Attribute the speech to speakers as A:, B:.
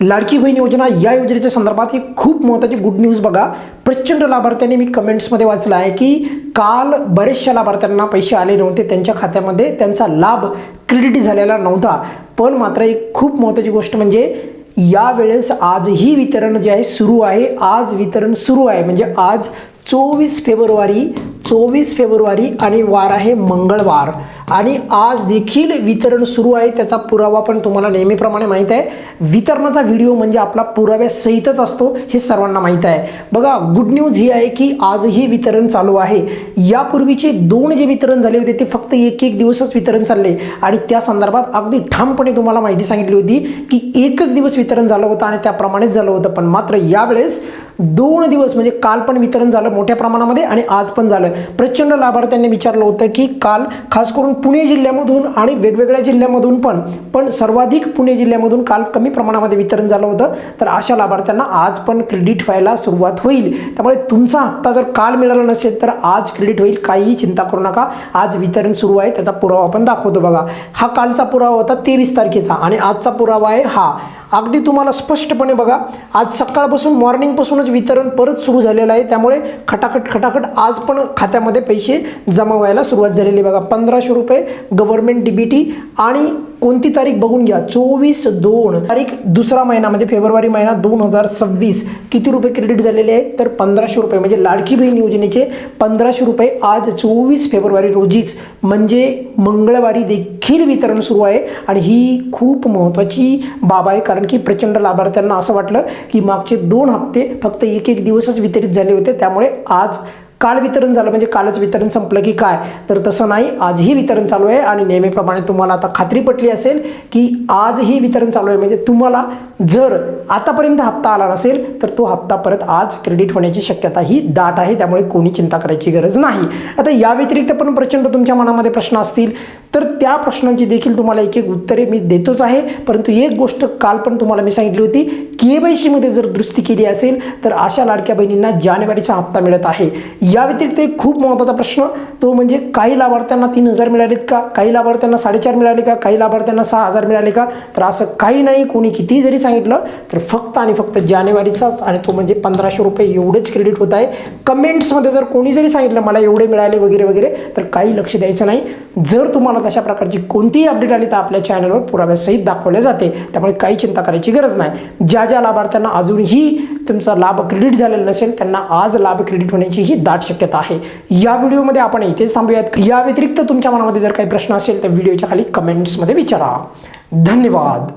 A: लाडकी बहीण योजना या योजनेच्या संदर्भात एक खूप महत्त्वाची गुड न्यूज बघा. प्रचंड लाभार्थ्यांनी मी कमेंट्समध्ये वाचलं आहे की काल बरेचशा लाभार्थ्यांना पैसे आले नव्हते, त्यांच्या खात्यामध्ये त्यांचा लाभ क्रेडिट झालेला नव्हता. पण मात्र एक खूप महत्त्वाची गोष्ट म्हणजे यावेळेस आजही वितरण जे आहे सुरू आहे. आज वितरण सुरू आहे म्हणजे आज 24 फेब्रुवारी आणि वार आहे मंगळवार आणि आज देखील वितरण सुरू आहे. त्याचा पुरावा पण तुम्हाला नेहमीप्रमाणे माहीत आहे. वितरणाचा व्हिडिओ म्हणजे आपला पुराव्यासहितच असतो हे सर्वांना माहीत आहे. बघा गुड न्यूज ही आहे की आजही वितरण चालू आहे. यापूर्वीचे 2 जे वितरण झाले होते ते फक्त एक दिवसच वितरण चालले आणि त्या संदर्भात अगदी ठामपणे तुम्हाला माहिती सांगितली होती की एकच दिवस वितरण झालं होतं आणि त्याप्रमाणेच झालं होतं. पण मात्र यावेळेस 2 दिवस म्हणजे काल पण वितरण झालं मोठ्या प्रमाणामध्ये आणि आज पण झालं. प्रचंड लाभार्थ्यांनी विचारलं होतं की काल खास करून पुणे जिल्ह्यामधून आणि वेगवेगळ्या जिल्ह्यामधून पण सर्वाधिक पुणे जिल्ह्यामधून काल कमी प्रमाणामध्ये वितरण झालं होतं. तर अशा लाभार्थ्यांना आज पण क्रेडिट व्हायला सुरुवात होईल. त्यामुळे तुमचा हप्ता जर काल मिळाला नसेल तर आज क्रेडिट होईल. काहीही चिंता करू नका. आज वितरण सुरू आहे. त्याचा पुरावा आपण दाखवतो बघा. हा कालचा पुरावा होता 23 तारखेचा आणि आजचा पुरावा आहे हा. अगदी तुम्हाला स्पष्टपणे बघा आज सकाळपासून मॉर्निंगपासूनच वितरण परत सुरू झालेलं आहे. त्यामुळे खटाखट आज पण खात्यामध्ये पैसे जमा व्हायला सुरुवात झालेली बघा. 1500 रुपये गव्हर्नमेंट डीबीटी आणि कोणती तारीख बघून घ्या 24/2 तारीख दुसरा महिना म्हणजे फेब्रुवारी महिना 2026. किती रुपये क्रेडिट झालेले आहेत तर 1500 रुपये म्हणजे लाडकी बहीण योजनेचे 1500 रुपये आज 24 फेब्रुवारी रोजीच म्हणजे मंगळवारी देखील वितरण सुरू आहे. आणि ही खूप महत्त्वाची बाब आहे कारण की प्रचंड लाभार्थ्यांना असं वाटलं की मागचे 2 हप्ते फक्त एक दिवसच वितरित झाले होते. त्यामुळे आज काल वितरण झालं म्हणजे कालच वितरण संपलं की काय, तर तसं नाही. आजही वितरण चालू आहे आणि नेहमीप्रमाणे तुम्हाला आता खात्री पटली असेल की आजही वितरण चालू आहे. म्हणजे तुम्हाला जर आतापर्यंत हप्ता आला नसेल तर तो हप्ता परत आज क्रेडिट होण्याची शक्यता ही दाट आहे. त्यामुळे कोणी चिंता करायची गरज नाही. आता या व्यतिरिक्त पण प्रचंड तुमच्या मनामध्ये प्रश्न असतील तर त्या प्रश्नांची देखील तुम्हाला एक उत्तरे मी देतोच आहे. परंतु एक गोष्ट काल पण तुम्हाला मी सांगितली होती, KYC जर दुरुस्ती केली असेल तर अशा लाडक्या बहिणींना जानेवारीचा हप्ता मिळत आहे. या व्यतिरिक्त एक खूप महत्त्वाचा प्रश्न तो म्हणजे काही लाभार्थ्यांना 3000 मिळालेत का, काही लाभार्थ्यांना 4.5 मिळाले का, काही लाभार्थ्यांना 6000 मिळाले का, तर असं काही नाही. कोणी किती जरी सांगितलं तर फक्त आणि फक्त जानेवारीचाच आणि तो म्हणजे 1500 रुपये एवढेच क्रेडिट होत आहे. कमेंट्समध्ये जर कोणी जरी सांगितलं मला एवढे मिळाले वगैरे तर काही लक्ष द्यायचं नाही. जर तुम्हाला तशा प्रकारची कोणतीही अपडेट आली तर आपल्या चॅनलवर पुराव्यासहित दाखवले जाते. त्यामुळे काही चिंता करायची गरज नाही. ज्या लाभार्थ्यांना अजूनही तुमचा लाभ क्रेडिट झालेला नसेल त्यांना आज लाभ क्रेडिट होण्याची ही दाट शक्यता आहे. या व्हिडिओमध्ये आपण इथेच थांबूयात. या व्यतिरिक्त तुमच्या मनामध्ये जर काही प्रश्न असेल तर व्हिडिओच्या खाली कमेंट्समध्ये विचारा. धन्यवाद.